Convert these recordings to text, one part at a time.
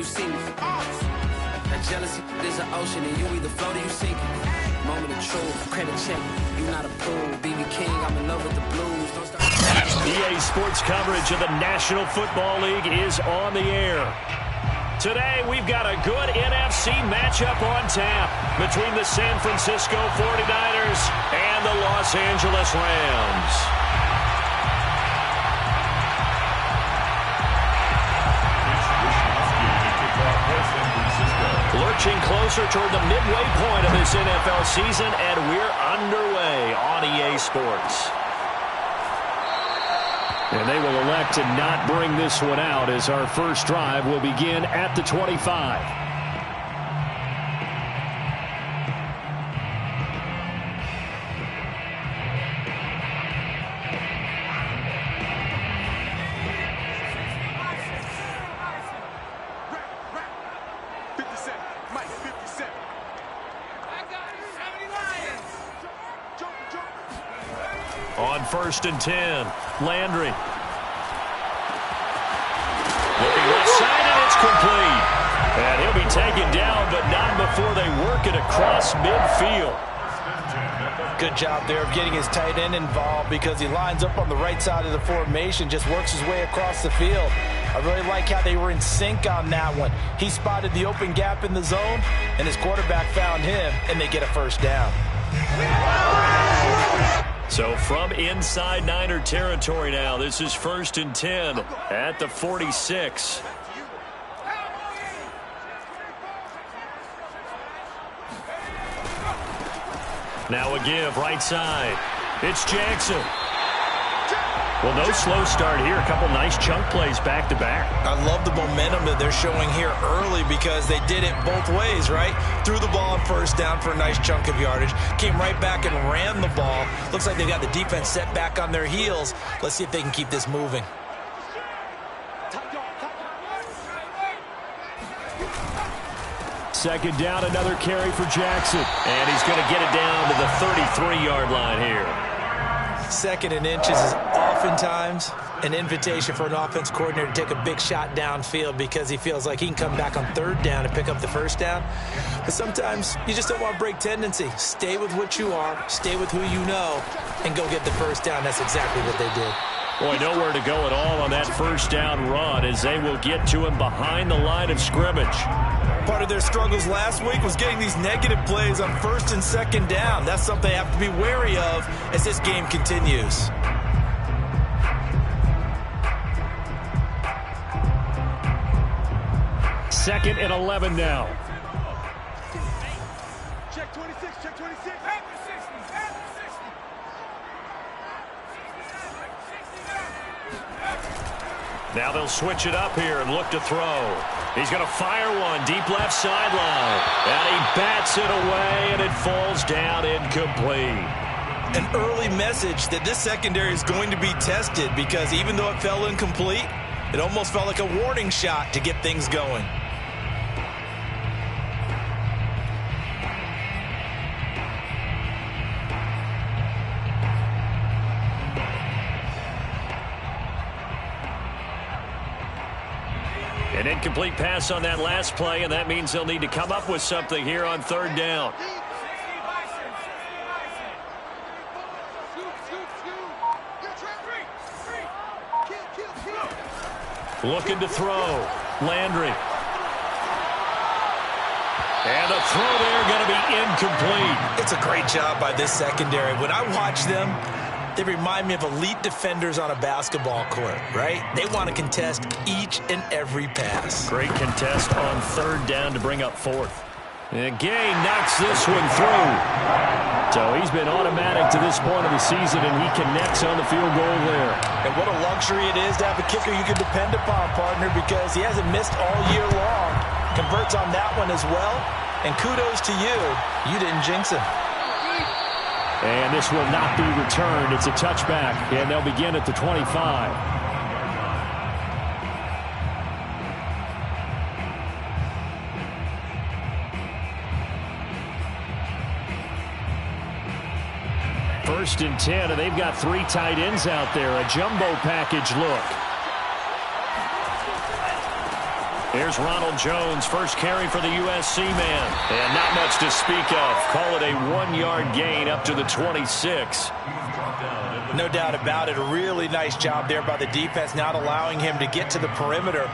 you see me. That jealousy is an ocean, and you either float or you sink. Moment of truth, credit check, you not approved. BB King, I'm in love with the Blues. Don't start. EA Sports coverage of the National Football League is on the air. Today, we've got a good NFC matchup on tap between the San Francisco 49ers and the Los Angeles Rams. Lurching closer toward the midway point of this NFL season, and we're underway on EA Sports. And they will elect to not bring this one out as our first drive will begin at the 25. On 1st and 10, Landry. Looking left side, and it's complete. And he'll be taken down, but not before they work it across midfield. Good job there of getting his tight end involved because he lines up on the right side of the formation, just works his way across the field. I really like how they were in sync on that one. He spotted the open gap in the zone, and his quarterback found him, and they get a first down. So from inside Niner territory now, this is 1st and 10 at the 46. Now a give right side. It's Jackson. Well, no slow start here. A couple nice chunk plays back-to-back. I love the momentum that they're showing here early because they did it both ways, right? Threw the ball on 1st down for a nice chunk of yardage. Came right back and ran the ball. Looks like they got the defense set back on their heels. Let's see if they can keep this moving. Second down, another carry for Jackson. And he's going to get it down to the 33-yard line here. 2nd and inches is oftentimes an invitation for an offense coordinator to take a big shot downfield because he feels like he can come back on 3rd down and pick up the 1st down. But sometimes you just don't want to break tendency. Stay with what you are, stay with who you know, and go get the 1st down. That's exactly what they did. Boy, nowhere to go at all on that 1st down run as they will get to him behind the line of scrimmage. Part of their struggles last week was getting these negative plays on 1st and 2nd down. That's something they have to be wary of as this game continues. Second and 11 now. Check 26, check 26. Now they'll switch it up here and look to throw. He's going to fire one deep left sideline. And he bats it away, and it falls down incomplete. An early message that this secondary is going to be tested because even though it fell incomplete, it almost felt like a warning shot to get things going. An incomplete pass on that last play, and that means they'll need to come up with something here on 3rd down. Looking to throw. Landry. And the throw there going to be incomplete. It's a great job by this secondary. When I watch them, they remind me of elite defenders on a basketball court, right? They want to contest each and every pass. Great contest on 3rd down to bring up 4th. And Gay knocks this one through. So he's been automatic to this point of the season, and he connects on the field goal there. And what a luxury it is to have a kicker you can depend upon, partner, because he hasn't missed all year long. Converts on that one as well. And kudos to you. You didn't jinx him. And this will not be returned. It's a touchback, and they'll begin at the 25. First and 10, and they've got 3 tight ends out there. A jumbo package look. Here's Ronald Jones, first carry for the USC man. And not much to speak of. Call it a 1-yard gain up to the 26. No doubt about it. A really nice job there by the defense, not allowing him to get to the perimeter.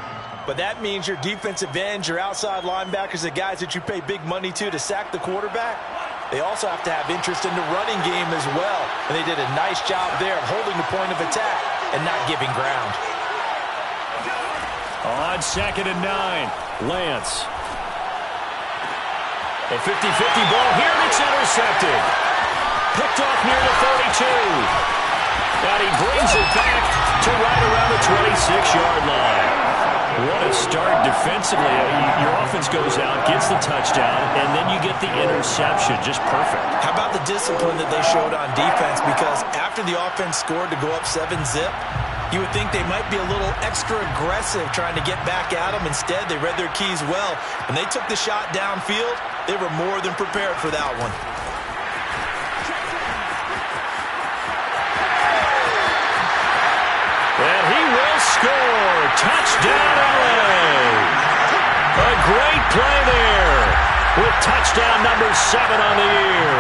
But that means your defensive ends, your outside linebackers, the guys that you pay big money to sack the quarterback, they also have to have interest in the running game as well. And they did a nice job there of holding the point of attack and not giving ground. On 2nd and 9, Lance. A 50-50 ball here, and it's intercepted. Picked off near the 32. And he brings it back to right around the 26-yard line. What a start defensively. Your offense goes out, gets the touchdown, and then you get the interception. Just perfect. How about the discipline that they showed on defense? Because after the offense scored to go up 7-zip, you would think they might be a little extra aggressive trying to get back at them. Instead, they read their keys well. When they took the shot downfield, they were more than prepared for that one. And he will score. Touchdown, LA. A great play there with touchdown number 7 on the year.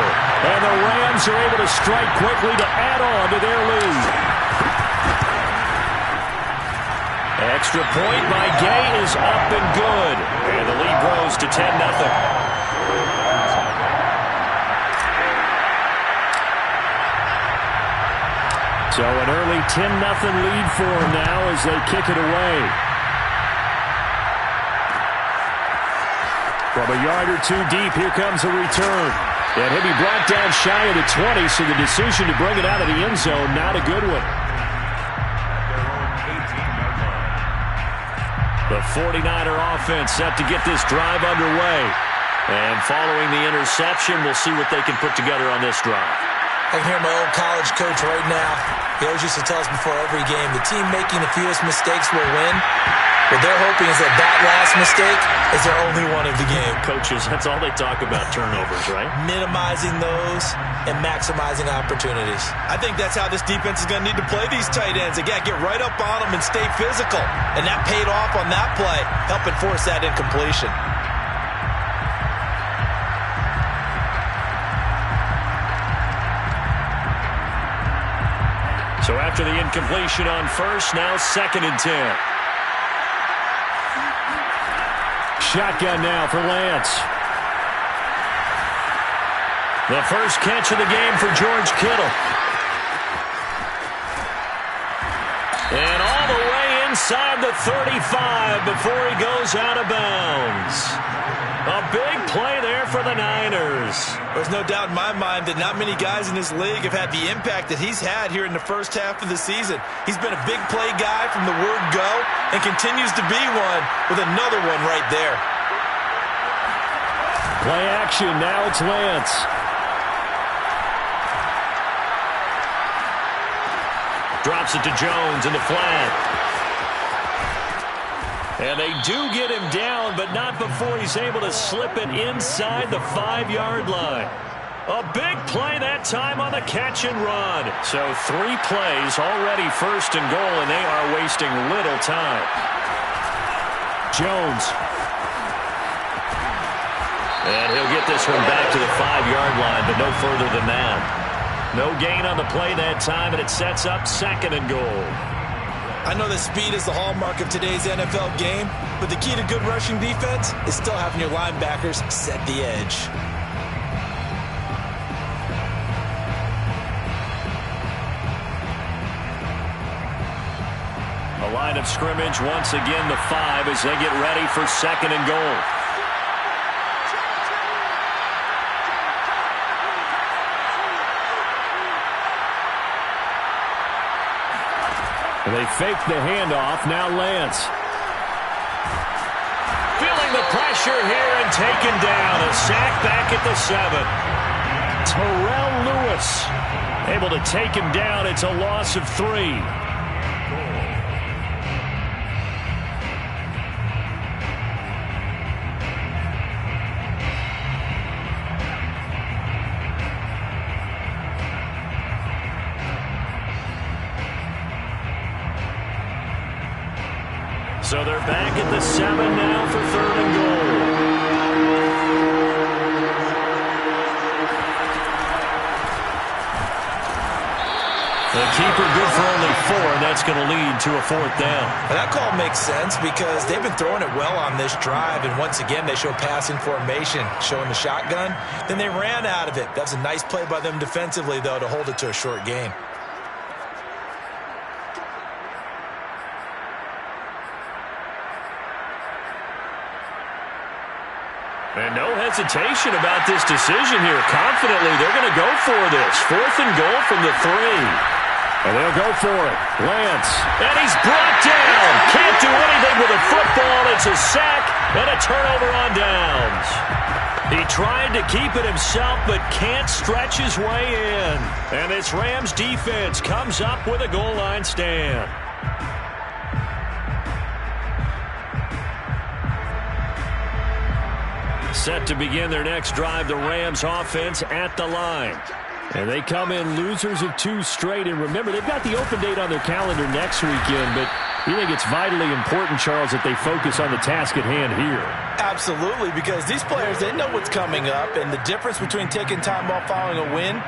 And the Rams are able to strike quickly to add on to their lead. Extra point by Gay is up and good. And the lead grows to 10-0. So an early 10-0 lead for them now as they kick it away. From a yard or two deep, here comes a return. And he'll be brought down shy of the 20, so the decision to bring it out of the end zone, not a good one. The 49er offense set to get this drive underway. And following the interception, we'll see what they can put together on this drive. I can hear my old college coach right now. He always used to tell us before every game, the team making the fewest mistakes will win. What they're hoping is that that last mistake is their only one of the game. Coaches, that's all they talk about, turnovers, right? Minimizing those and maximizing opportunities. I think that's how this defense is going to need to play these tight ends. Again, get right up on them and stay physical. And that paid off on that play, helping force that incompletion. So after the incompletion on first, now 2nd and 10. Shotgun now for Lance. The first catch of the game for George Kittle. And all the way inside the 35 before he goes out of bounds. A big play there for the Niners. There's no doubt in my mind that not many guys in this league have had the impact that he's had here in the first half of the season. He's been a big play guy from the word go and continues to be one with another one right there. Play action. Now it's Lance. Drops it to Jones in the flat. And they do get him down, but not before he's able to slip it inside the 5-yard line. A big play that time on the catch and run. So 3 plays already 1st and goal, and they are wasting little time. Jones. And he'll get this one back to the 5-yard line, but no further than that. No gain on the play that time, and it sets up 2nd and goal. I know that speed is the hallmark of today's NFL game, but the key to good rushing defense is still having your linebackers set the edge. A line of scrimmage, once again the 5 as they get ready for 2nd and goal. They fake the handoff. Now Lance. Feeling the pressure here and taken down. A sack back at the 7. Terrell Lewis able to take him down. It's a loss of 3. So they're back at the 7 now for 3rd and goal. The keeper good for only 4, and that's going to lead to a 4th down. Well, that call makes sense because they've been throwing it well on this drive, and once again they show passing formation, showing the shotgun. Then they ran out of it. That's a nice play by them defensively, though, to hold it to a short gain. And no hesitation about this decision here. Confidently, they're going to go for this. 4th and goal from the 3. And they'll go for it. Lance. And he's brought down. Can't do anything with a football. It's a sack and a turnover on downs. He tried to keep it himself, but can't stretch his way in. And this Rams defense comes up with a goal line stand. Set to begin their next drive, the Rams offense at the line. And they come in losers of 2 straight. And remember, they've got the open date on their calendar next weekend, but you think it's vitally important, Charles, that they focus on the task at hand here. Absolutely, because these players, they know what's coming up, and the difference between taking time off following a win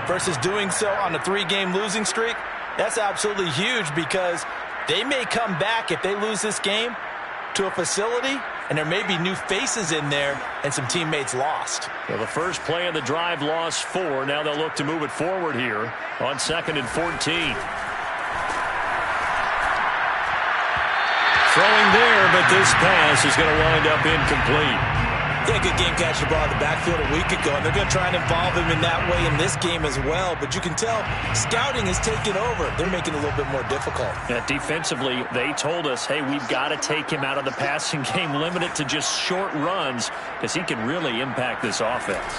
versus doing so on a 3-game losing streak, that's absolutely huge because they may come back if they lose this game to a facility, and there may be new faces in there and some teammates lost. Well, the first play of the drive lost 4. Now they'll look to move it forward here on 2nd and 14. Throwing there, but this pass is going to wind up incomplete. Yeah, good game catching the ball in the backfield a week ago, and they're going to try and involve him in that way in this game as well. But you can tell scouting is taking over. They're making it a little bit more difficult. Yeah, defensively, they told us, hey, we've got to take him out of the passing game, limit it to just short runs because he can really impact this offense.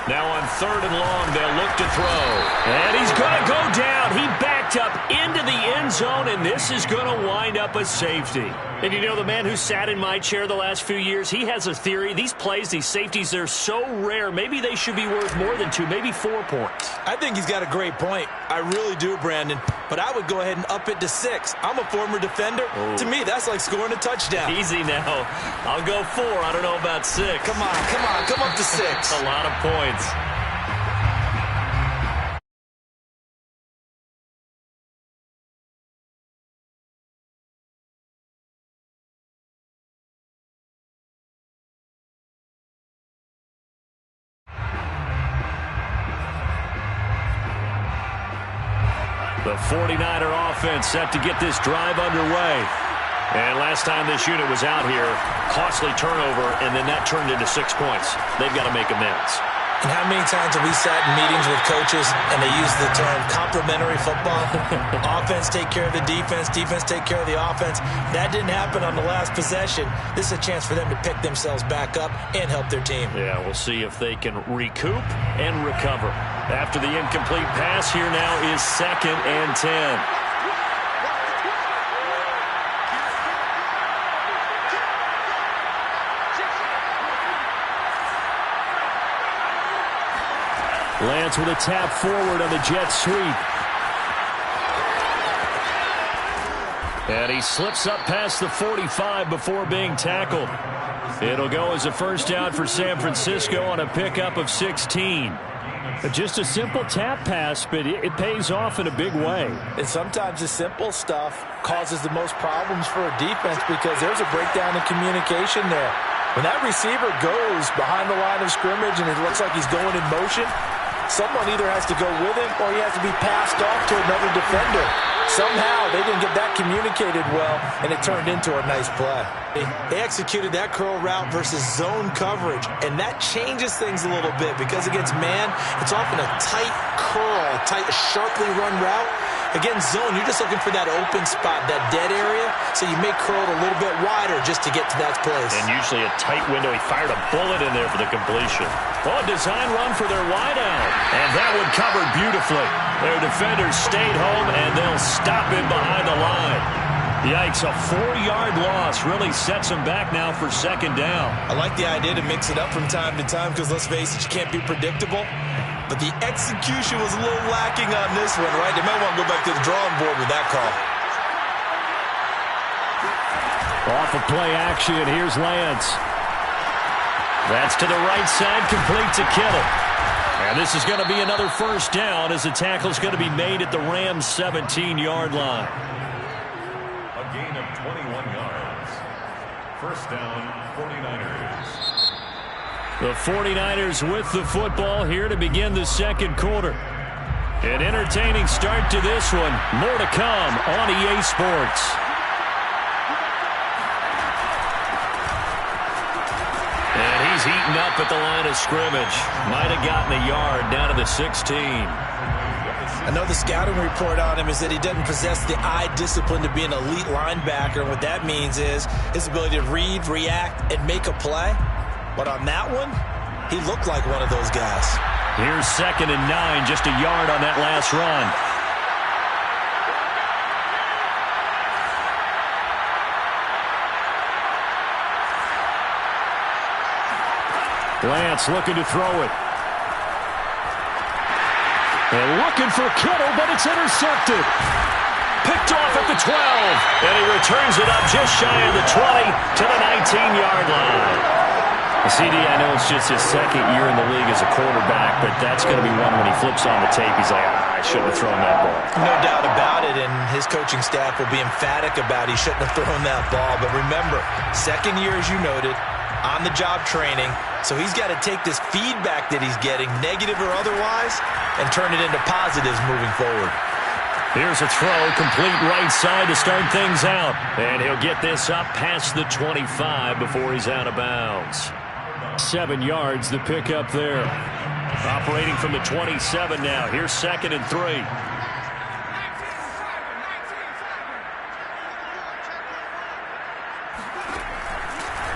Now on 3rd and long, they'll look to throw. And he's going to go down. He backed up into the end zone, and this is going to wind up a safety. And you know, the man who sat in my chair the last few years, he has a theory. These plays, these safeties, they're so rare. Maybe they should be worth more than 2, maybe 4 points. I think he's got a great point. I really do, Brandon. But I would go ahead and up it to 6. I'm a former defender. To me, that's like scoring a touchdown. Easy now. I'll go 4. I don't know about 6. Come on. Come up to 6. A lot of points. The 49er offense set to get this drive underway. And last time this unit was out here, costly turnover, and then that turned into 6 points. They've got to make amends. And how many times have we sat in meetings with coaches and they use the term complementary football? Offense take care of the defense, defense take care of the offense. That didn't happen on the last possession. This is a chance for them to pick themselves back up and help their team. Yeah, we'll see if they can recoup and recover. After the incomplete pass, here now is 2nd and 10. Lance with a tap forward on the jet sweep. And he slips up past the 45 before being tackled. It'll go as a first down for San Francisco on a pickup of 16. Just a simple tap pass, but it pays off in a big way. And sometimes the simple stuff causes the most problems for a defense because there's a breakdown in communication there. When that receiver goes behind the line of scrimmage and it looks like he's going in motion, someone either has to go with him or he has to be passed off to another defender. Somehow they didn't get that communicated well, and it turned into a nice play. They executed that curl route versus zone coverage, and that changes things a little bit because against man, it's often a tight curl, sharply run route. Against zone, you're just looking for that open spot, that dead area, so you may curl it a little bit wider just to get to that place. And usually a tight window. He fired a bullet in there for the completion. Oh, a design run for their wideout. And that one covered beautifully. Their defenders stayed home, and they'll stop him behind the line. Yikes, a 4-yard loss really sets them back now for 2nd down. I like the idea to mix it up from time to time because, let's face it, you can't be predictable. But the execution was a little lacking on this one, right? They might want to go back to the drawing board with that call. Off of play action, here's Lance. That's to the right side, complete to Kittle. And this is going to be another first down as the tackle's going to be made at the Rams' 17-yard line. A gain of 21 yards. First down, 49ers. The 49ers with the football here to begin the second quarter. An entertaining start to this one. More to come on EA Sports. And he's heating up at the line of scrimmage. Might have gotten a yard down to the 16. I know the scouting report on him is that he doesn't possess the eye discipline to be an elite linebacker. And what that means is his ability to read, react, and make a play. But on that one, he looked like one of those guys. Here's 2nd and 9, just a yard on that last run. Lance looking to throw it. And looking for Kittle, but it's intercepted. Picked off at the 12. And he returns it up just shy of the 20 to the 19-yard line. CD, I know it's just his second year in the league as a quarterback, but that's going to be one when he flips on the tape, he's like, I shouldn't have thrown that ball. No doubt about it, and his coaching staff will be emphatic about he shouldn't have thrown that ball. But remember, second year, as you noted, on-the-job training, so he's got to take this feedback that he's getting, negative or otherwise, and turn it into positives moving forward. Here's a throw, complete right side to start things out. And he'll get this up past the 25 before he's out of bounds. 7 yards, the pickup there. Operating from the 27 now. Here's 2nd and 3.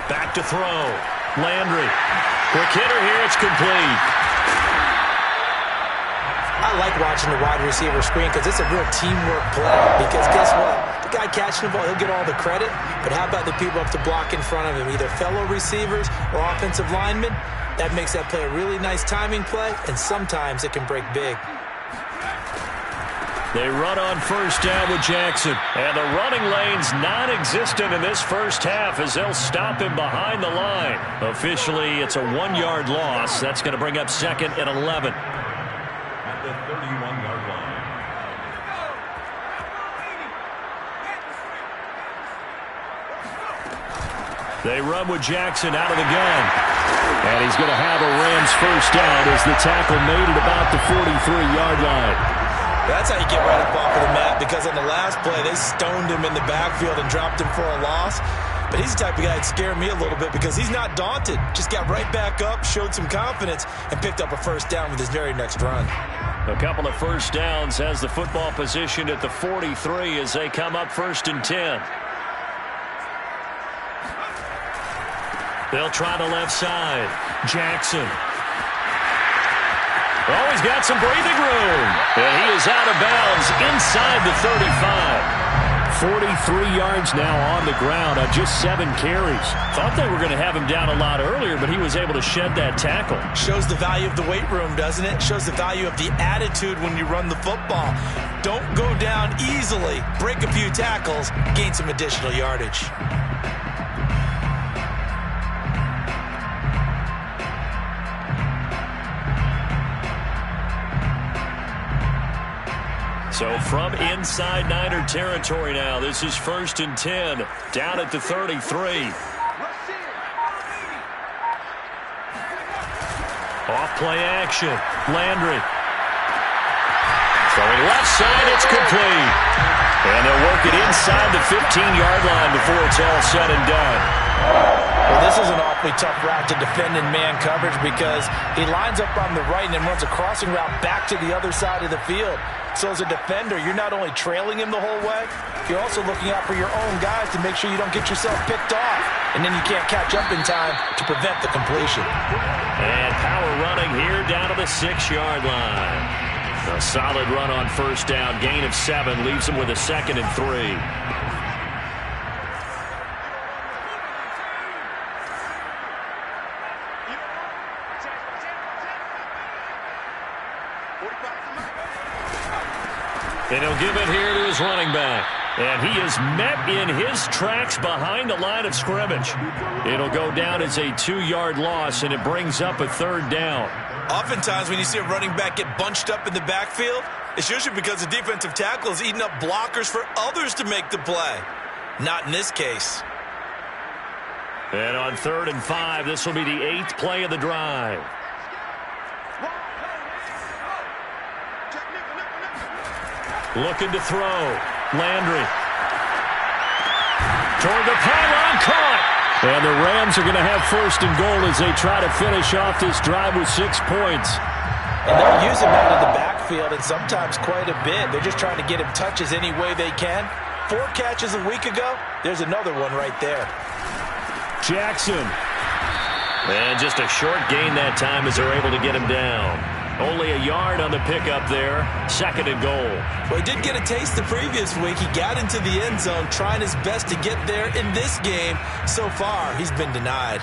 Back to throw. Landry. Quick hitter here. It's complete. I like watching the wide receiver screen because it's a real teamwork play. Because guess what? The guy catching the ball, he'll get all the credit. But how about the people up to block in front of him? Either fellow receivers or offensive linemen. That makes that play a really nice timing play. And sometimes it can break big. They run on first down with Jackson. And the running lane's non-existent in this first half as they'll stop him behind the line. Officially, it's a 1-yard loss. That's going to bring up 2nd and 11. At the 31-yard line. They run with Jackson out of the gun. And he's going to have a Rams first down as the tackle made at about the 43-yard line. That's how you get right up off of the mat, because on the last play, they stoned him in the backfield and dropped him for a loss. But he's the type of guy that scared me a little bit because he's not daunted. Just got right back up, showed some confidence, and picked up a first down with his very next run. A couple of first downs, has the football positioned at the 43 as they come up 1st and 10. They'll try the left side. Jackson. Oh, he's got some breathing room. And he is out of bounds inside the 35. 43 yards now on the ground on just 7 carries. Thought they were going to have him down a lot earlier, but he was able to shed that tackle. Shows the value of the weight room, doesn't it? Shows the value of the attitude when you run the football. Don't go down easily. Break a few tackles. Gain some additional yardage. So from inside Niner territory now, this is 1st and 10, down at the 33. Off play action, Landry. Throwing left side, it's complete. And they'll work it inside the 15-yard line before it's all said and done. Well, this is an awfully tough route to defend in man coverage because he lines up on the right and then runs a crossing route back to the other side of the field. So as a defender, you're not only trailing him the whole way, you're also looking out for your own guys to make sure you don't get yourself picked off. And then you can't catch up in time to prevent the completion. And power running here down to the 6-yard line. A solid run on first down, gain of 7, leaves him with a 2nd and 3. And he'll give it here to his running back. And he is met in his tracks behind the line of scrimmage. It'll go down as a 2-yard loss, and it brings up a 3rd down. Oftentimes when you see a running back get bunched up in the backfield, it's usually because the defensive tackle is eating up blockers for others to make the play. Not in this case. And on 3rd and 5, this will be the 8th play of the drive. Looking to throw. Landry. Toward the pylon, caught. And the Rams are going to have 1st and goal as they try to finish off this drive with 6 points. And they'll use him out of the backfield, and sometimes quite a bit. They're just trying to get him touches any way they can. 4 catches a week ago. There's another one right there. Jackson. And just a short gain that time as they're able to get him down. Only a yard on the pickup there. 2nd and goal. Well, he did get a taste the previous week. He got into the end zone trying his best to get there in this game. So far, he's been denied.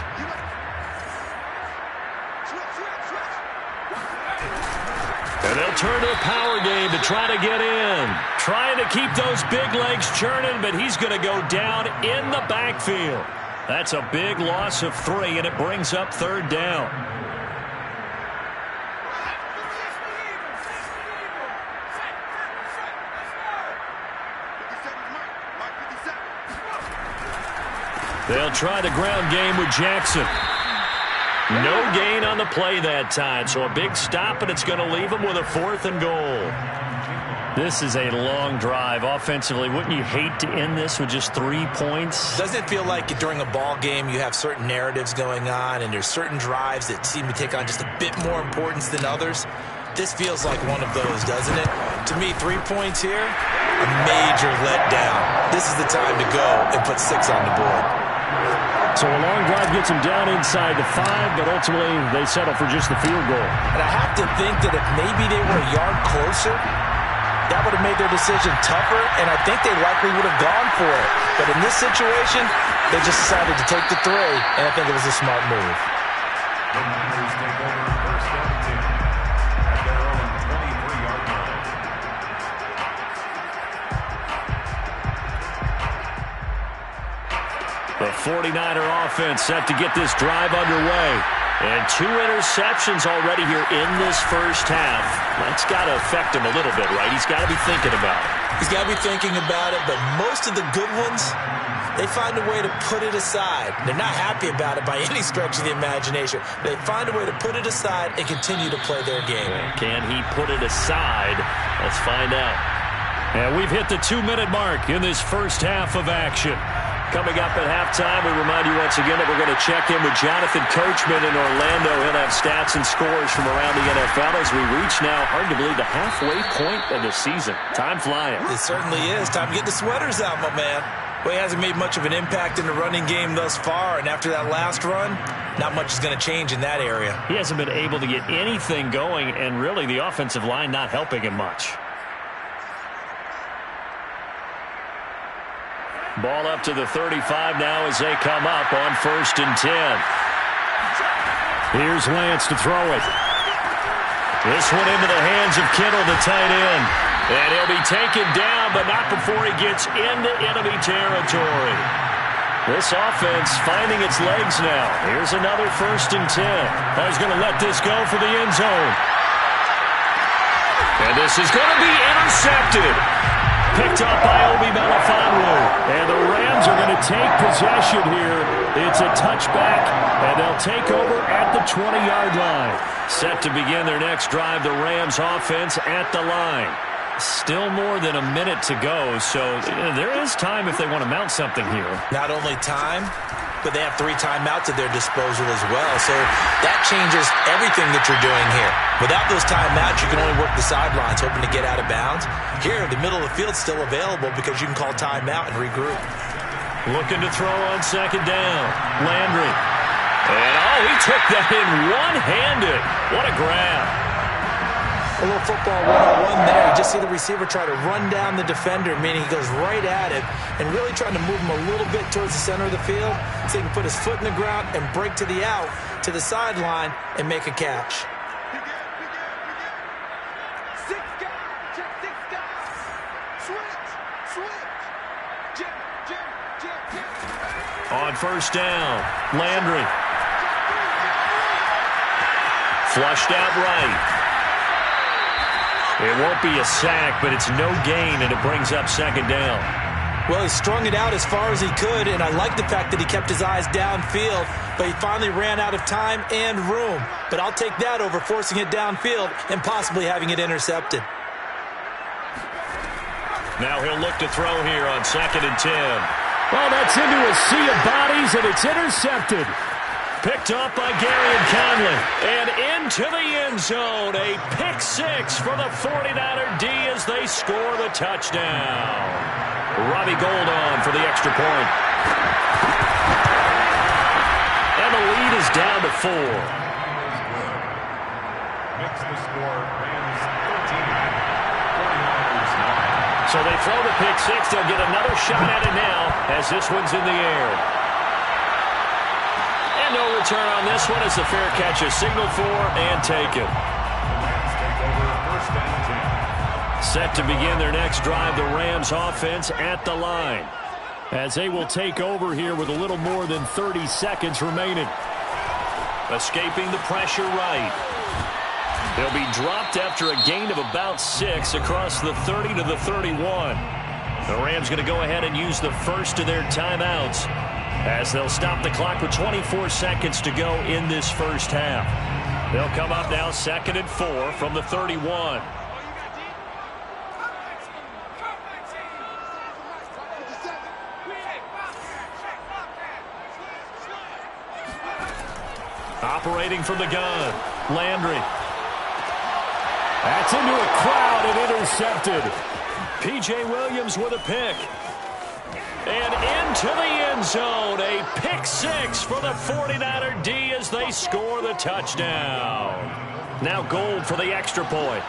And they'll turn to the power game to try to get in. Trying to keep those big legs churning, but he's going to go down in the backfield. That's a big loss of 3, and it brings up 3rd down. They'll try the ground game with Jackson. No gain on the play that time, so a big stop, and it's going to leave him with a 4th and goal. This is a long drive offensively. Wouldn't you hate to end this with just 3 points? Doesn't it feel like during a ball game you have certain narratives going on, and there's certain drives that seem to take on just a bit more importance than others? This feels like one of those, doesn't it? To me, 3 points here, a major letdown. This is the time to go and put 6 on the board. So a long drive gets him down inside the 5, but ultimately they settle for just the field goal. And I have to think that if maybe they were a yard closer, that would have made their decision tougher, and I think they likely would have gone for it. But in this situation, they just decided to take the 3, and I think it was a smart move. The Niners take over 1st and 10 at their own 23-yard line. The 49er offense set to get this drive underway. And 2 interceptions already here in this first half. That's got to affect him a little bit, right? He's got to be thinking about it. He's got to be thinking about it, but most of the good ones, they find a way to put it aside. They're not happy about it by any stretch of the imagination. They find a way to put it aside and continue to play their game. Can he put it aside? Let's find out. And we've hit the 2-minute mark in this first half of action. Coming up at halftime, we remind you once again that we're going to check in with Jonathan Coachman in Orlando. He'll have stats and scores from around the NFL as we reach now, hard to believe, the halfway point of the season. Time flying. It certainly is. Time to get the sweaters out, my man. Well, he hasn't made much of an impact in the running game thus far, and after that last run, not much is going to change in that area. He hasn't been able to get anything going, and really the offensive line not helping him much. Ball up to the 35 now as they come up on 1st and 10. Here's Lance to throw it. This one into the hands of Kittle, the tight end. And he'll be taken down, but not before he gets into enemy territory. This offense finding its legs now. Here's another 1st and 10. He's going to let this go for the end zone. And this is going to be intercepted. Picked up by Obi Melifonwu. And the Rams are going to take possession here. It's a touchback, and they'll take over at the 20-yard line. Set to begin their next drive, the Rams offense at the line. Still more than a minute to go, so there is time if they want to mount something here. Not only time, but they have 3 timeouts at their disposal as well. So that changes everything that you're doing here. Without those timeouts, you can only work the sidelines, hoping to get out of bounds. Here, the middle of the field's still available because you can call timeout and regroup. Looking to throw on 2nd down. Landry. And, he took that in one-handed. What a grab. A little football 101 there. You just see the receiver try to run down the defender, meaning he goes right at it and really trying to move him a little bit towards the center of the field so he can put his foot in the ground and break to the out, to the sideline, and make a catch. On first down, Landry. Flushed out right. It won't be a sack, but it's no gain, and it brings up second down. Well, he strung it out as far as he could, and I like the fact that he kept his eyes downfield, but he finally ran out of time and room. But I'll take that over forcing it downfield and possibly having it intercepted. Now he'll look to throw here on 2nd and 10. Well, that's into a sea of bodies, and it's intercepted. Picked up by Gary Conley. And into the end zone. A pick six for the 49er D as they score the touchdown. Robbie Gould on for the extra point. And the lead is down to 4. Makes the score Rams 13. 49ers 9. So they throw the pick six. They'll get another shot at it now as this one's in the air. And no return on this one as the fair catch is signaled for and taken. The Rams take over first and 10. Set to begin their next drive, the Rams offense at the line. As they will take over here with a little more than 30 seconds remaining. Escaping the pressure right. They'll be dropped after a gain of about 6 across the 30 to the 31. The Rams going to go ahead and use the first of their timeouts as they'll stop the clock with 24 seconds to go in this first half. They'll come up now 2nd and 4 from the 31. Operating from the gun, Landry. That's into a crowd and intercepted. P.J. Williams with a pick. And into the end zone. A pick six for the 49er D as they score the touchdown. Now Gould for the extra point.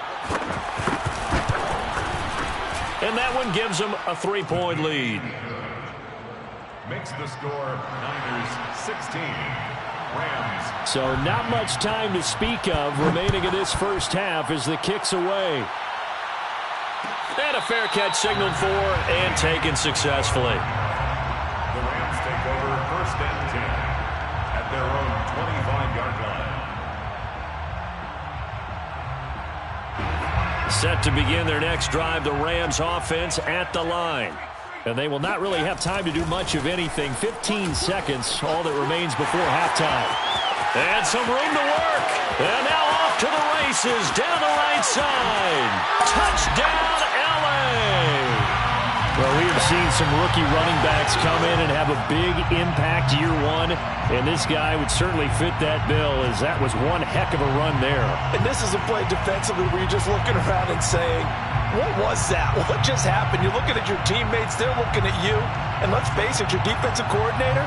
And that one gives them a 3-point lead. Makes the score Niners 16. Rams. So not much time to speak of remaining in this first half as the kick's away. And a fair catch signaled for and taken successfully. The Rams take over first and 10 at their own 25-yard line. Set to begin their next drive, the Rams offense at the line. And they will not really have time to do much of anything. 15 seconds, all that remains before halftime. And some room to work. And now off to the races down the right side. Touchdown, LA! Well, we have seen some rookie running backs come in and have a big impact year one, and this guy would certainly fit that bill as that was one heck of a run there. And this is a play defensively where you're just looking around and saying, what was that? What just happened? You're looking at your teammates, they're looking at you, and let's face it, your defensive coordinator,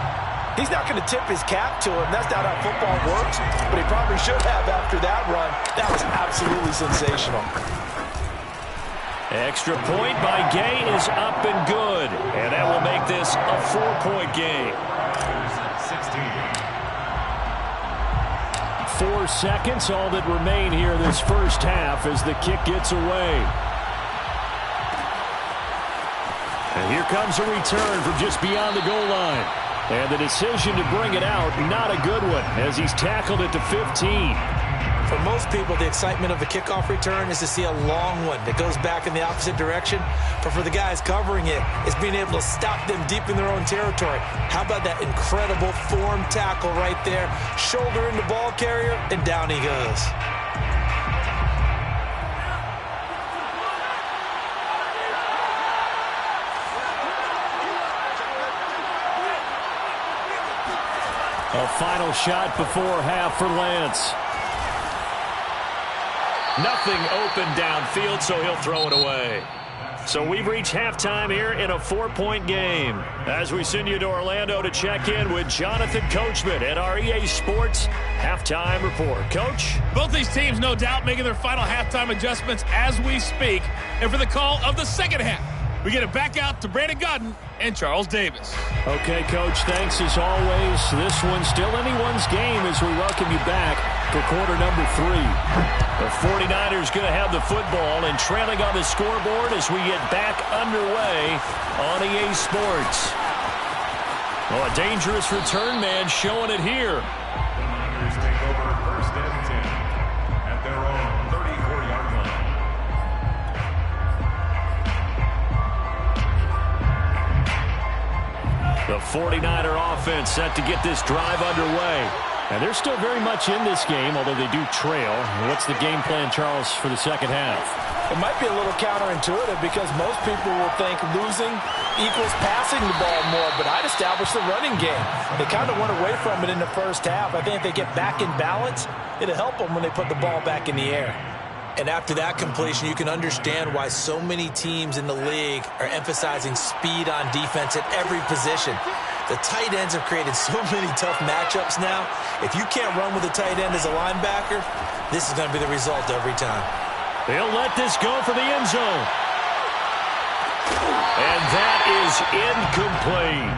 he's not going to tip his cap to him. That's not how football works, but he probably should have after that run. That was absolutely sensational. Extra point by Gay is up and good. And that will make this a 4-point game. 4 seconds, all that remain here this first half as the kick gets away. And here comes a return from just beyond the goal line. And the decision to bring it out, not a good one, as he's tackled it to 15. For most people, the excitement of a kickoff return is to see a long one that goes back in the opposite direction. But for the guys covering it, it's being able to stop them deep in their own territory. How about that incredible form tackle right there? Shoulder into ball carrier, and down he goes. A final shot before half for Lance. Nothing open downfield, so he'll throw it away. So we've reached halftime here in a 4-point game. As we send you to Orlando to check in with Jonathan Coachman at our EA Sports Halftime Report. Coach? Both these teams, no doubt, making their final halftime adjustments as we speak. And for the call of the second half, we get it back out to Brandon Godden and Charles Davis. Okay, Coach, thanks as always. This one's still anyone's game as we welcome you back for quarter number 3. The 49ers going to have the football and trailing on the scoreboard as we get back underway on EA Sports. Oh, a dangerous return man showing it here. The Niners take over first and 10 at their own 34-yard line. The 49er offense set to get this drive underway. And they're still very much in this game, although they do trail. What's the game plan, Charles, for the second half? It might be a little counterintuitive because most people will think losing equals passing the ball more, but I'd establish the running game. They kind of went away from it in the first half. I think if they get back in balance, it'll help them when they put the ball back in the air. And after that completion, you can understand why so many teams in the league are emphasizing speed on defense at every position. The tight ends have created so many tough matchups now. If you can't run with a tight end as a linebacker, this is going to be the result every time. They'll let this go for the end zone. And that is incomplete.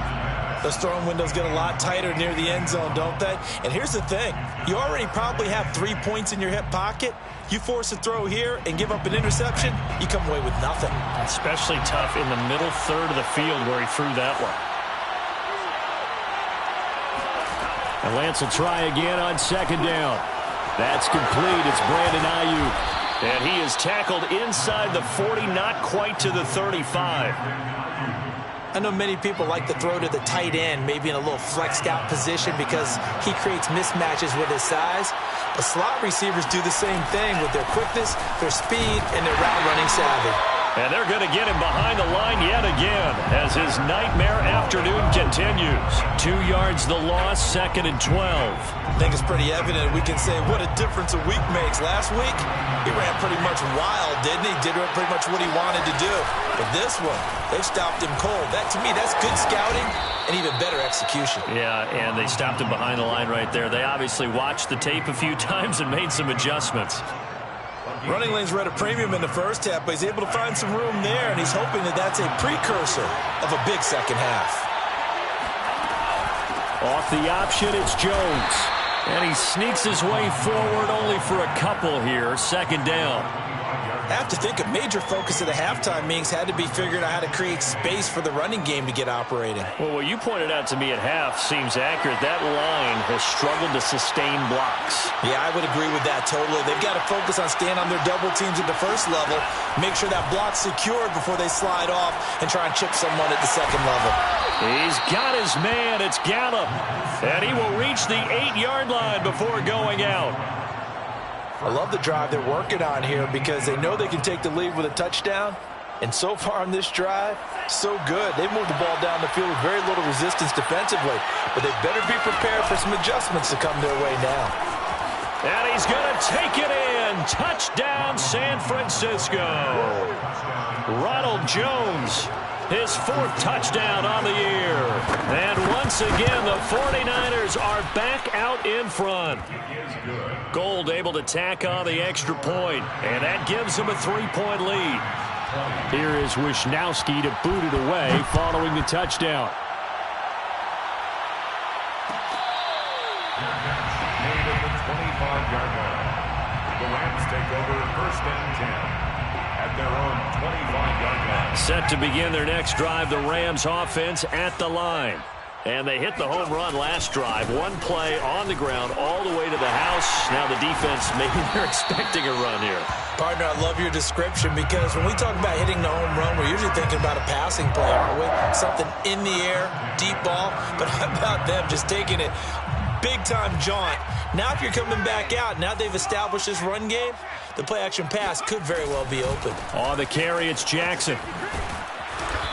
Those throwing windows get a lot tighter near the end zone, don't they? And here's the thing. You already probably have 3 points in your hip pocket. You force a throw here and give up an interception, you come away with nothing. Especially tough in the middle third of the field where he threw that one. And Lance will try again on second down. That's complete. It's Brandon Ayuk. And he is tackled inside the 40, not quite to the 35. I know many people like to throw to the tight end, maybe in a little flexed out position because he creates mismatches with his size. But slot receivers do the same thing with their quickness, their speed, and their route running savvy. And they're going to get him behind the line yet again as his nightmare afternoon continues. 2 yards the loss, 2nd and 12. I think it's pretty evident. We can say what a difference a week makes. Last week, he ran pretty much wild, didn't he? Did pretty much what he wanted to do. But this one, they stopped him cold. That, to me, that's good scouting and even better execution. Yeah, and they stopped him behind the line right there. They obviously watched the tape a few times and made some adjustments. Running lanes were at a premium in the first half, but he's able to find some room there, and he's hoping that that's a precursor of a big second half. Off the option, it's Jones. And he sneaks his way forward only for a couple here. 2nd down. I have to think a major focus of the halftime meetings had to be figuring out how to create space for the running game to get operating. Well, what you pointed out to me at half seems accurate. That line has struggled to sustain blocks. Yeah, I would agree with that totally. They've got to focus on staying on their double teams at the first level, make sure that block's secured before they slide off and try and chip someone at the second level. He's got his man. It's Gallup. And he will reach the 8-yard line before going out. I love the drive they're working on here because they know they can take the lead with a touchdown. And so far on this drive, so good. They've moved the ball down the field with very little resistance defensively. But they better be prepared for some adjustments to come their way now. And he's going to take it in. Touchdown, San Francisco. Ronald Jones, his 4th touchdown on the year. And once again, the 49ers are back out in front. Gold able to tack on the extra point, and that gives them a 3-point lead. Here is Wisnowski to boot it away following the touchdown. Made at the 25-yard line. The Rams take over first and 10 at their own 25-yard line. Set to begin their next drive, the Rams offense at the line. And they hit the home run last drive. One play on the ground all the way to the house. Now the defense, maybe they're expecting a run here. Partner, I love your description because when we talk about hitting the home run, we're usually thinking about a passing play, aren't we? Something in the air, deep ball. But how about them just taking it big-time jaunt? Now if you're coming back out, now they've established this run game, the play-action pass could very well be open. On the carry, it's Jackson.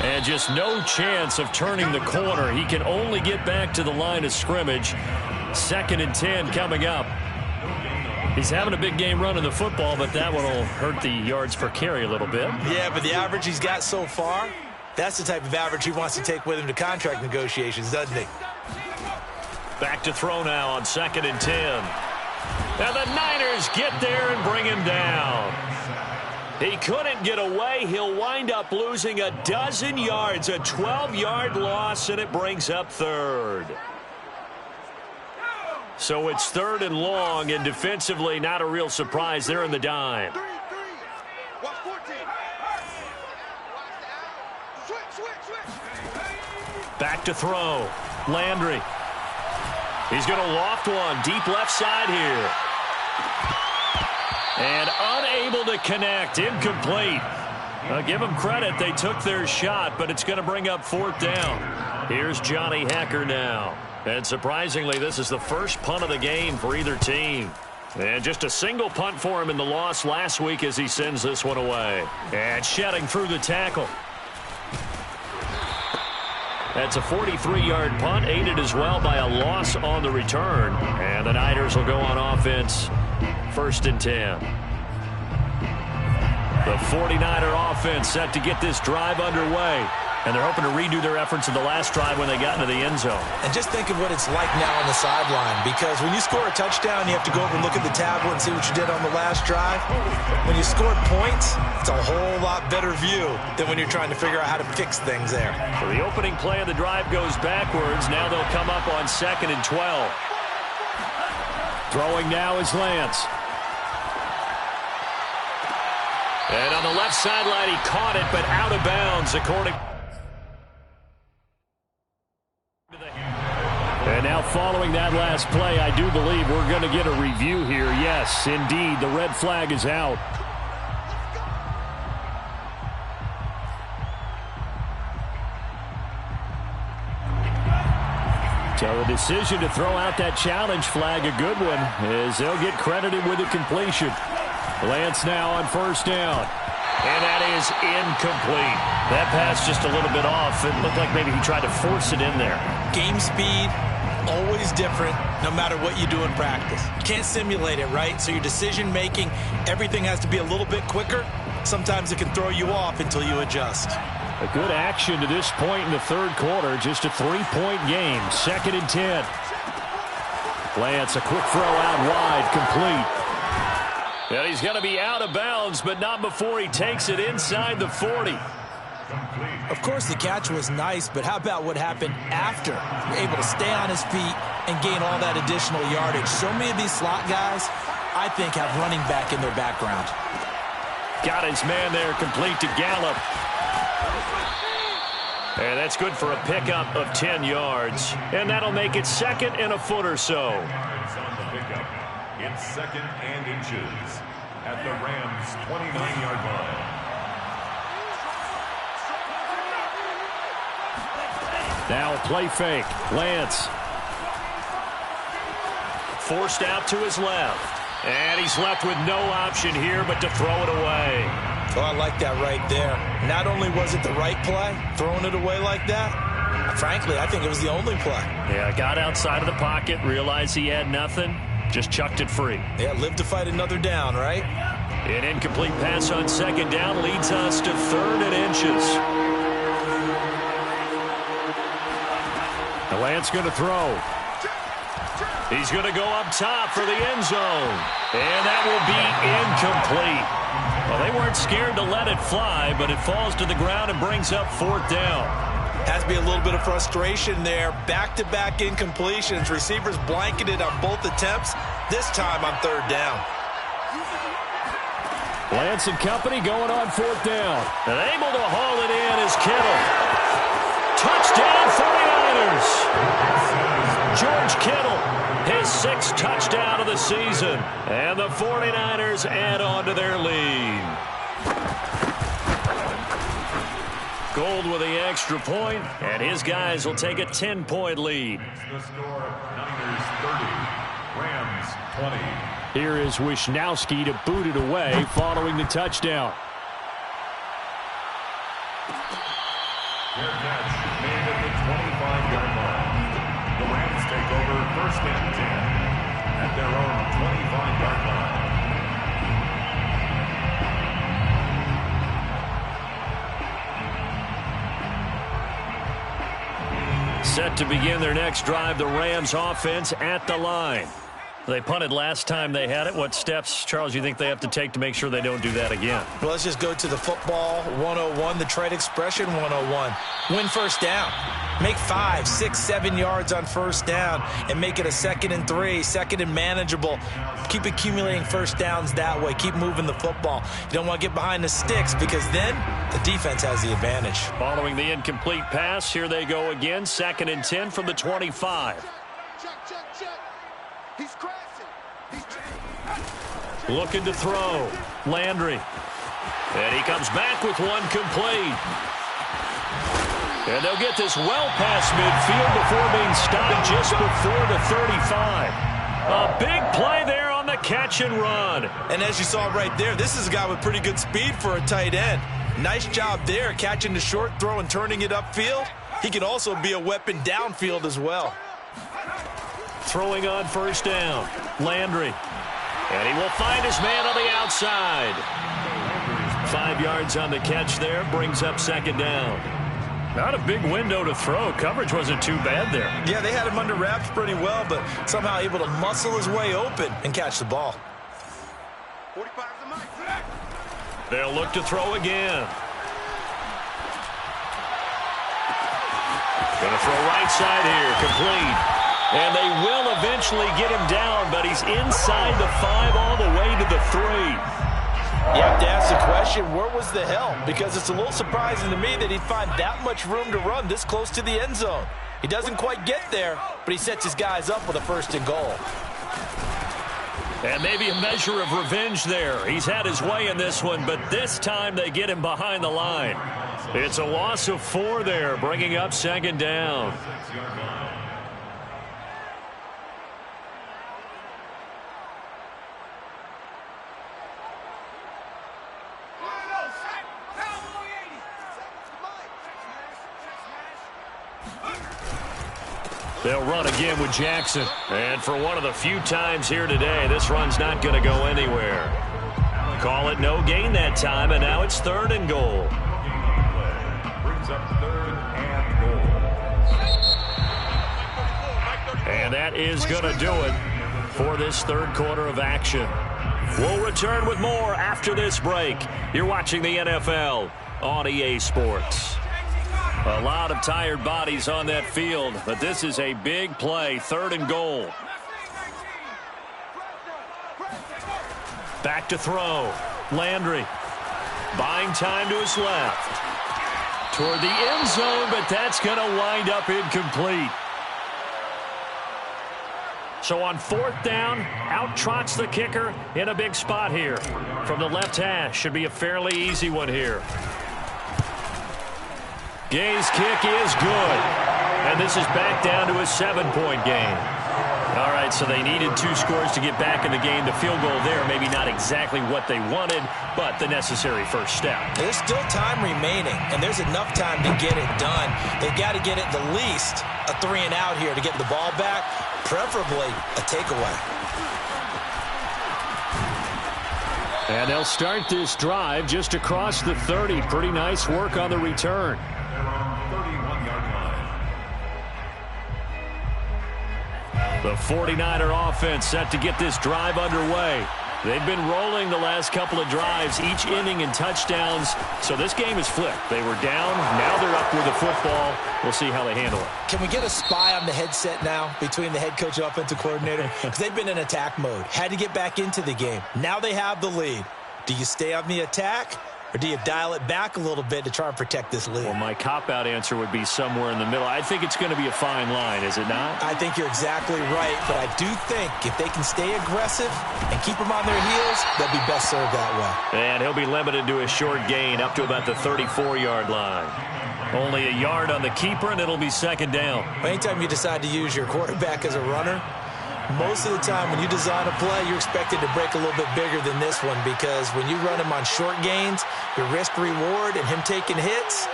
And just no chance of turning the corner. He can only get back to the line of scrimmage. 2nd and 10 coming up. He's having a big game running the football, but that one will hurt the yards per carry a little bit. Yeah, but the average he's got so far, that's the type of average he wants to take with him to contract negotiations, doesn't he? Back to throw now on 2nd and 10. Now the Niners get there and bring him down. He couldn't get away. He'll wind up losing a dozen yards, a 12-yard loss, and it brings up 3rd. So it's 3rd and long, and defensively not a real surprise. They're in the dime. Watch 14. Switch. Back to throw. Landry. He's going to loft one deep left side here. And unable to connect. Incomplete. Give them credit. They took their shot, but it's going to bring up 4th down. Here's Johnny Hecker now. And surprisingly, this is the first punt of the game for either team. And just a single punt for him in the loss last week as he sends this one away. And shedding through the tackle. That's a 43-yard punt, aided as well by a loss on the return. And the Niners will go on offense, 1st and 10. The 49er offense set to get this drive underway. And they're hoping to redo their efforts in the last drive when they got into the end zone. And just think of what it's like now on the sideline, because when you score a touchdown, you have to go over and look at the tablet and see what you did on the last drive. When you score points, it's a whole lot better view than when you're trying to figure out how to fix things there. So the opening play of the drive goes backwards. Now they'll come up on 2nd and 12. Throwing now is Lance. And on the left sideline, he caught it, but out of bounds, according. And now following that last play, I do believe we're going to get a review here. Yes, indeed, the red flag is out. So the decision to throw out that challenge flag, a good one, as they'll get credited with a completion. Lance now on 1st down. And that is incomplete. That pass just a little bit off. It looked like maybe he tried to force it in there. Game speed, always different no matter what you do in practice. You can't simulate it, right? So your decision-making, everything has to be a little bit quicker. Sometimes it can throw you off until you adjust. A good action to this point in the 3rd quarter. Just a 3-point game. 2nd and 10. Lance, a quick throw out wide, complete. And he's going to be out of bounds, but not before he takes it inside the 40. Of course, the catch was nice, but how about what happened after? Able to stay on his feet and gain all that additional yardage. So many of these slot guys, I think, have running back in their background. Got his man there, complete to Gallup. And that's good for a pickup of 10 yards. And that'll make it 2nd and a foot or so. It's 2nd and inches at the Rams' 29-yard line. Now play fake. Lance. Forced out to his left. And he's left with no option here but to throw it away. Oh, I like that right there. Not only was it the right play, throwing it away like that, frankly, I think it was the only play. Yeah, got outside of the pocket, realized he had nothing, just chucked it free. Yeah, live to fight another down, right? An incomplete pass on 2nd down leads us to 3rd and inches. The Lance going to throw. He's going to go up top for the end zone. And that will be incomplete. Well, they weren't scared to let it fly, but it falls to the ground and brings up 4th down. Has to be a little bit of frustration there. Back-to-back incompletions. Receivers blanketed on both attempts, this time on 3rd down. Lance and company going on 4th down. And able to haul it in is Kittle. Touchdown 49ers. George Kittle, his 6th touchdown of the season. And the 49ers add on to their lead. Gold with the extra point, and his guys will take a 10-point lead. The score, Niners 30, Rams 20. Here is Wisnowski to boot it away following the touchdown. Their catch made at the 25-yard line. The Rams take over 1st and 10 at their own 25-yard line. Set to begin their next drive, the Rams offense at the line. They punted last time they had it. What steps, Charles, you think they have to take to make sure they don't do that again? Well, let's just go to the football 101, the trade expression 101. Win first down. Make 5, 6, 7 yards on first down and make it a 2nd and 3, 2nd and manageable. Keep accumulating first downs that way. Keep moving the football. You don't want to get behind the sticks because then the defense has the advantage. Following the incomplete pass, here they go again. 2nd and 10 from the 25. Check. He's crashing. Looking to throw. Landry. And he comes back with one complete. And they'll get this well past midfield before being stopped just before the 35. A big play there on the catch and run. And as you saw right there, this is a guy with pretty good speed for a tight end. Nice job there, catching the short throw and turning it upfield. He can also be a weapon downfield as well. Throwing on first down. Landry. And he will find his man on the outside. 5 yards on the catch there. Brings up 2nd down. Not a big window to throw. Coverage wasn't too bad there. Yeah, they had him under wraps pretty well, but somehow able to muscle his way open and catch the ball. 45's the mic. They'll look to throw again. Going to throw right side here. Complete. And they will eventually get him down, but he's inside the 5 all the way to the 3. You have to ask the question, where was the help? Because it's a little surprising to me that he'd find that much room to run this close to the end zone. He doesn't quite get there, but he sets his guys up with a 1st and goal. And maybe a measure of revenge there. He's had his way in this one, but this time they get him behind the line. It's a loss of 4 there, bringing up 2nd down. They'll run again with Jackson. And for one of the few times here today, this run's not going to go anywhere. Call it no gain that time, and now it's 3rd and goal. Brings up 3rd and goal. And that is going to do it for this 3rd quarter of action. We'll return with more after this break. You're watching the NFL on EA Sports. A lot of tired bodies on that field, but this is a big play. 3rd and goal. Back to throw. Landry. Buying time to his left. Toward the end zone, but that's going to wind up incomplete. So on 4th down, out trots the kicker in a big spot here. From the left hash, should be a fairly easy one here. Gay's kick is good. And this is back down to a 7-point game. All right, so they needed 2 scores to get back in the game. The field goal there, maybe not exactly what they wanted, but the necessary first step. There's still time remaining, and there's enough time to get it done. They've got to get it the least a 3 and out here to get the ball back, preferably a takeaway. And they'll start this drive just across the 30. Pretty nice work on the return. The 49er offense set to get this drive underway. They've been rolling the last couple of drives, each inning in touchdowns. So this game is flipped. They were down. Now they're up with the football. We'll see how they handle it. Can we get a spy on the headset now between the head coach and offensive coordinator? Because they've been in attack mode. Had to get back into the game. Now they have the lead. Do you stay on the attack? Or do you dial it back a little bit to try and protect this lead? Well, my cop-out answer would be somewhere in the middle. I think it's going to be a fine line, is it not? I think you're exactly right, but I do think if they can stay aggressive and keep them on their heels, they'll be best served that way. And he'll be limited to a short gain up to about the 34-yard line. Only a yard on the keeper, and it'll be 2nd down. Anytime you decide to use your quarterback as a runner, most of the time when you design a play, you're expected to break a little bit bigger than this one because when you run him on short gains, your risk-reward and him taking hits,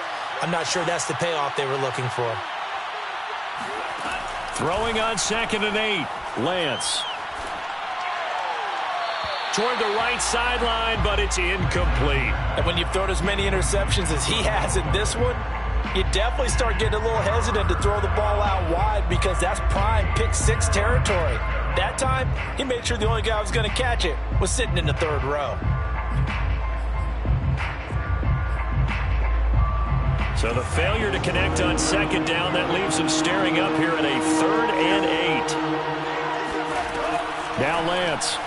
I'm not sure that's the payoff they were looking for. Throwing on 2nd and 8. Lance. Toward the right sideline, but it's incomplete. And when you've thrown as many interceptions as he has in this one, You definitely start getting a little hesitant to throw the ball out wide because that's prime pick six territory. That time, he made sure the only guy who was going to catch it was sitting in the third row. So the failure to connect on second down, that leaves him staring up here at a 3rd and 8. Now Lance.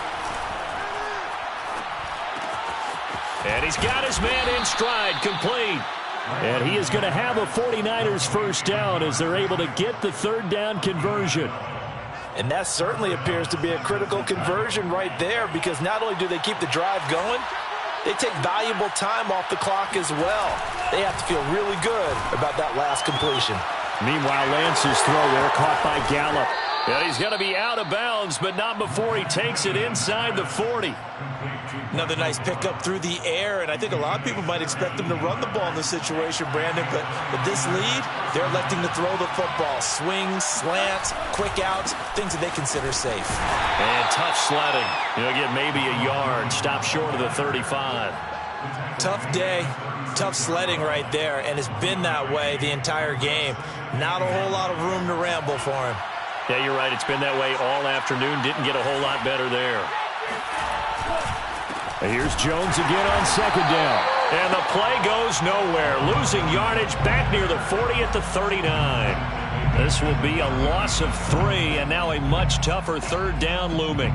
And he's got his man in stride, complete. And he is going to have a 49ers first down as they're able to get the 3rd down conversion. And that certainly appears to be a critical conversion right there because not only do they keep the drive going, they take valuable time off the clock as well. They have to feel really good about that last completion. Meanwhile, Lance's throw there caught by Gallup. And he's going to be out of bounds, but not before he takes it inside the 40. Another nice pickup through the air, and I think a lot of people might expect them to run the ball in this situation, Brandon, but with this lead, they're electing to throw the football. Swings, slants, quick outs, things that they consider safe. And tough sledding. He'll get maybe a yard, stop short of the 35. Tough day, tough sledding right there, and it's been that way the entire game. Not a whole lot of room to ramble for him. Yeah, you're right. It's been that way all afternoon. Didn't get a whole lot better there. Here's Jones again on second down. And the play goes nowhere. Losing yardage back near the 40 at the 39. This will be a loss of 3, and now a much tougher 3rd down looming.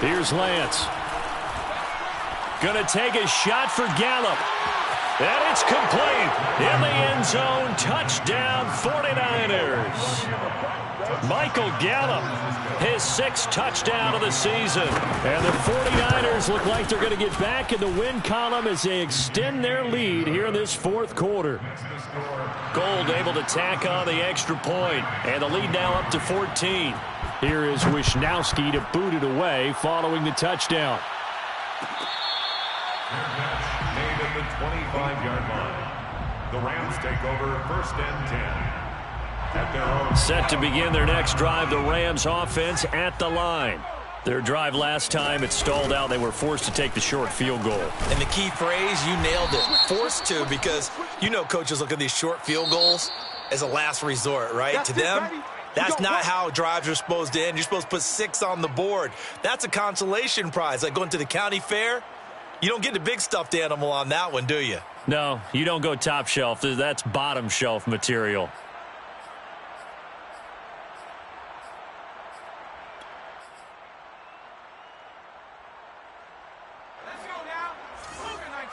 Here's Lance. Gonna take a shot for Gallup. And it's complete. In the end zone. Touchdown 49ers. Michael Gallup, his 6th touchdown of the season. And the 49ers look like they're going to get back in the win column as they extend their lead here in this 4th quarter. Gold able to tack on the extra point. And the lead now up to 14. Here is Wisnowski to boot it away following the touchdown. Made at the 25-yard line. The Rams take over 1st and 10. At their own. Set to begin their next drive, the Rams offense at the line. Their drive last time, it stalled out. They were forced to take the short field goal. And the key phrase, you nailed it. Forced to, because you know coaches look at these short field goals as a last resort, right? To them, that's not how drives are supposed to end. You're supposed to put 6 on the board. That's a consolation prize. Like going to the county fair, you don't get the big stuffed animal on that one, do you? No, you don't go top shelf. That's bottom shelf material. Let's go now. Move it, 19.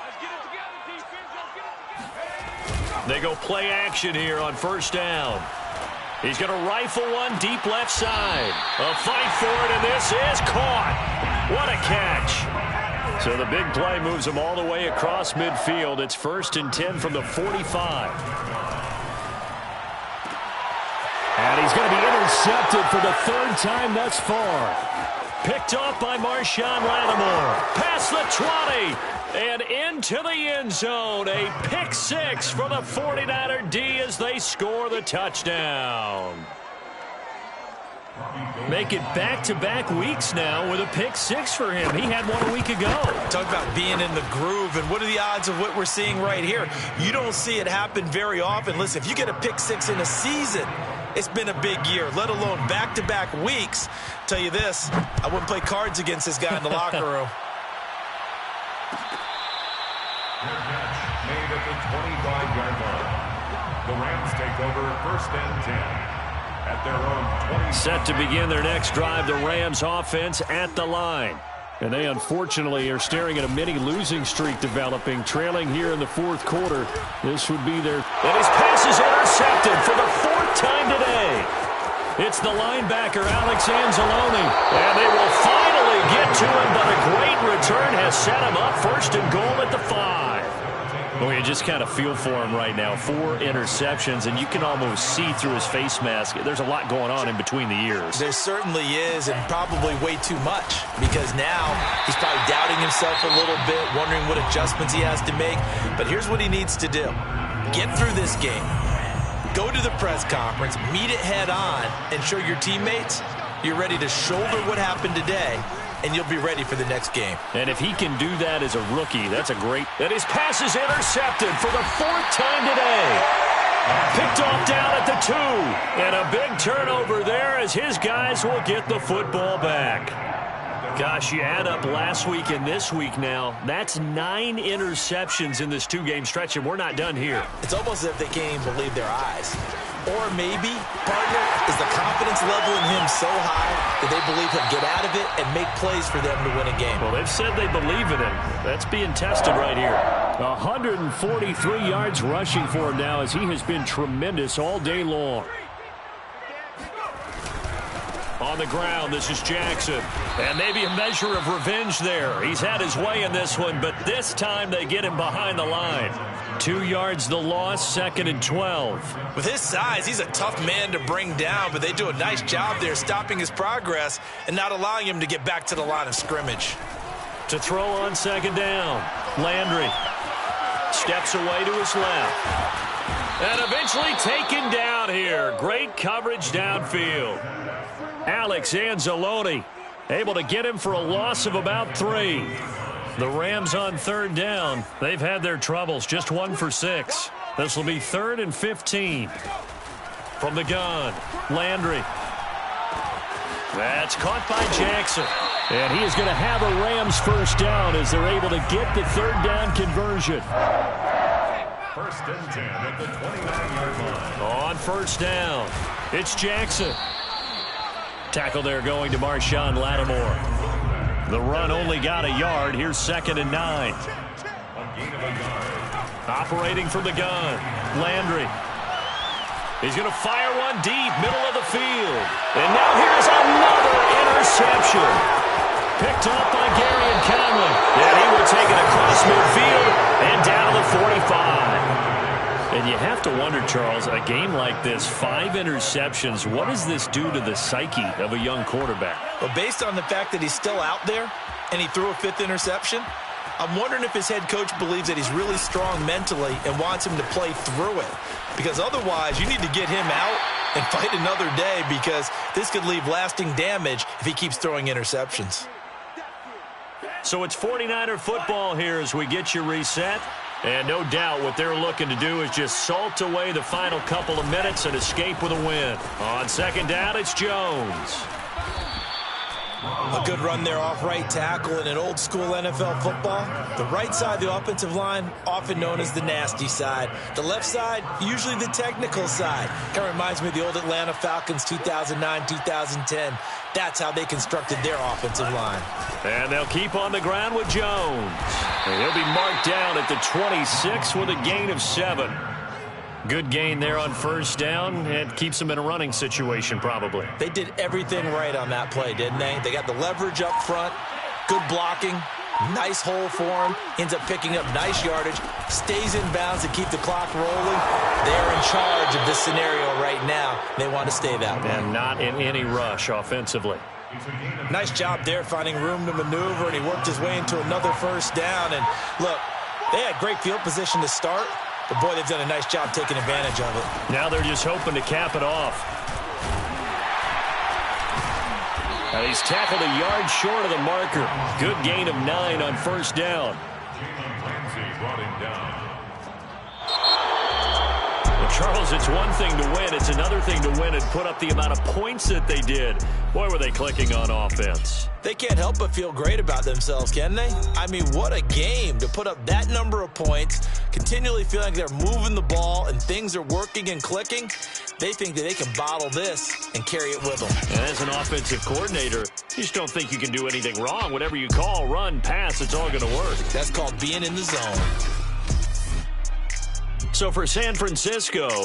Let's get it together, defense. Let's get it together. They go play action here on 1st down. He's going to rifle one deep left side. A fight for it, and this is caught. What a catch. So the big play moves him all the way across midfield. It's 1st and 10 from the 45. And he's going to be intercepted for the 3rd time thus far. Picked off by Marshawn Lattimore. Past the 20. And into the end zone. A pick 6 for the 49er D as they score the touchdown. Make it back-to-back weeks now with a pick 6 for him. He had one a week ago. Talk about being in the groove, and what are the odds of what we're seeing right here? You don't see it happen very often. Listen, if you get a pick 6 in a season, it's been a big year, let alone back-to-back weeks. Tell you this, I wouldn't play cards against this guy in the locker room. Made at the 25-yard line. The Rams take over 1st and 10. At their own 20. Set to begin their next drive, the Rams offense at the line. And they unfortunately are staring at a mini losing streak developing, trailing here in the 4th quarter. This would be their... And his pass is intercepted for the 4th time today. It's the linebacker, Alex Anzalone. And they will finally get to him, but a great return has set him up 1st and goal at the 5. Well, you just kind of feel for him right now. 4 interceptions, and you can almost see through his face mask. There's a lot going on in between the ears. There certainly is, and probably way too much, because now he's probably doubting himself a little bit, wondering what adjustments he has to make. But here's what he needs to do. Get through this game. Go to the press conference, meet it head on, and show your teammates you're ready to shoulder what happened today, and you'll be ready for the next game. And if he can do that as a rookie, that's a great... And his pass is intercepted for the 4th time today. Picked off down at the 2. And a big turnover there as his guys will get the football back. Gosh, you add up last week and this week now, that's 9 interceptions in this 2-game stretch, and we're not done here. It's almost as if they can't even believe their eyes. Or maybe, partner, is the confidence level in him so high that they believe he'll get out of it and make plays for them to win a game. Well, they've said they believe in him. That's being tested right here. 143 yards rushing for him now as he has been tremendous all day long. On the ground, this is Jackson. And maybe a measure of revenge there. He's had his way in this one, but this time they get him behind the line. 2 yards the loss, 2nd and 12. With his size, he's a tough man to bring down, but they do a nice job there stopping his progress and not allowing him to get back to the line of scrimmage. To throw on 2nd down, Landry steps away to his left. And eventually taken down here. Great coverage downfield. Alex Anzalone able to get him for a loss of about 3. The Rams on 3rd down. They've had their troubles. Just 1 for 6. This will be 3rd and 15. From the gun, Landry. That's caught by Jackson. And he is going to have a Rams 1st down as they're able to get the 3rd down conversion. 1st and 10 at the 29-yard line. On 1st down, it's Jackson. Tackle there going to Marshawn Lattimore. The run only got a yard. Here's 2nd and 9. Operating from the gun, Landry. He's going to fire one deep, middle of the field. And now here's another interception. Picked up by Gary Conley. And he will take it across midfield and down to the 45. And you have to wonder, Charles, a game like this, 5 interceptions, what does this do to the psyche of a young quarterback? Well, based on the fact that he's still out there and he threw a 5th interception, I'm wondering if his head coach believes that he's really strong mentally and wants him to play through it. Because otherwise, you need to get him out and fight another day, because this could leave lasting damage if he keeps throwing interceptions. So it's 49er football here as we get you reset. And no doubt what they're looking to do is just salt away the final couple of minutes and escape with a win. On 2nd down, it's Jones. A good run there off right tackle in an old-school NFL football. The right side of the offensive line, often known as the nasty side. The left side, usually the technical side. Kind of reminds me of the old Atlanta Falcons 2009-2010. That's how they constructed their offensive line. And they'll keep on the ground with Jones. And he'll be marked down at the 26 with a gain of 7. Good gain there on 1st down, and keeps him in a running situation probably. They did everything right on that play, didn't they? They got the leverage up front, good blocking, nice hole for him, ends up picking up nice yardage, stays in bounds to keep the clock rolling. They're in charge of this scenario right now. They want to stay that way. And not in any rush offensively. Nice job there finding room to maneuver, and he worked his way into another 1st down. And look, they had great field position to start, but boy, they've done a nice job taking advantage of it. Now they're just hoping to cap it off. And he's tackled a yard short of the marker. Good gain of 9 on 1st down. Brought him down. Well, Charles, it's one thing to win. It's another thing to win and put up the amount of points that they did. Boy, were they clicking on offense. They can't help but feel great about themselves, can they? I mean, what a game to put up that number of points, continually feeling like they're moving the ball and things are working and clicking. They think that they can bottle this and carry it with them. And as an offensive coordinator, you just don't think you can do anything wrong. Whatever you call, run, pass, it's all going to work. That's called being in the zone. So for San Francisco,